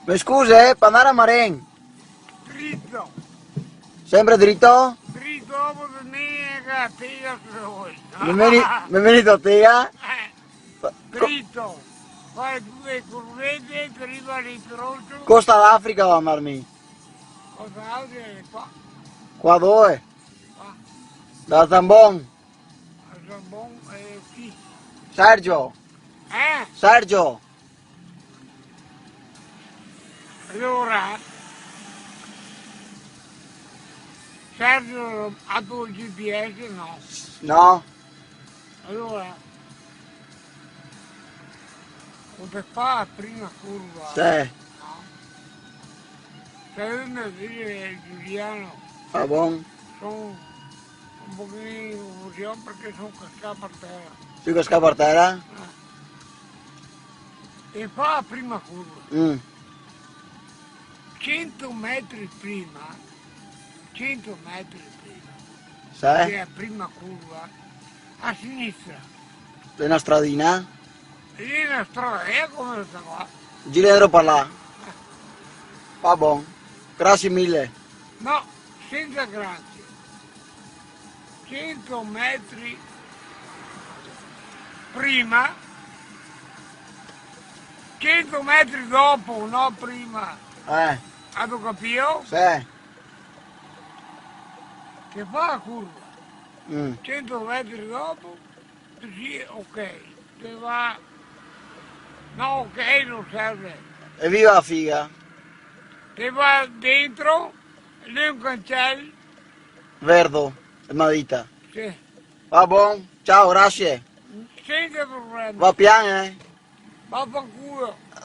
Mi scusi, per andare a Marin, Dritto. sempre dritto? Dritto dopo di me che tira se vuoi. Mi venite a te? Dritto. Fai due curvette e ti arriva l'incrocio. Costa d'Africa va a Marmi. Cosa altro è qua. Qua dove? Qua. Da Zambon. A Zambon e qui. Sergio. Eh? Sergio. Allora, Sergio ha tuo GPS? No. No? Allora, come fa la prima curva? Sì. No. Se uno dice Giuliano, Va buon. sono un pochino in confusione perché sono cascato per terra. Si che scappa a terra? E fa la prima curva. 100 metri prima, 100 metri prima, Sì? che è la prima curva, a sinistra. È una stradina? Lì è una strada, è come sta qua. Gira dentro per là. Va buon. Grazie mille. No, senza grazie. 100 metri prima, 100 metri dopo, no prima. Hai capito? Sì. Che fa la curva. Mm. 100 metri dopo, sì, ok. Che va... No, ok, non serve. Evviva la figa. Che va dentro, lì è un cancello, Verdo. E Madita. sì, Va buon. Ciao, grazie. senza problemi. Va piano, eh? Vaffanculo.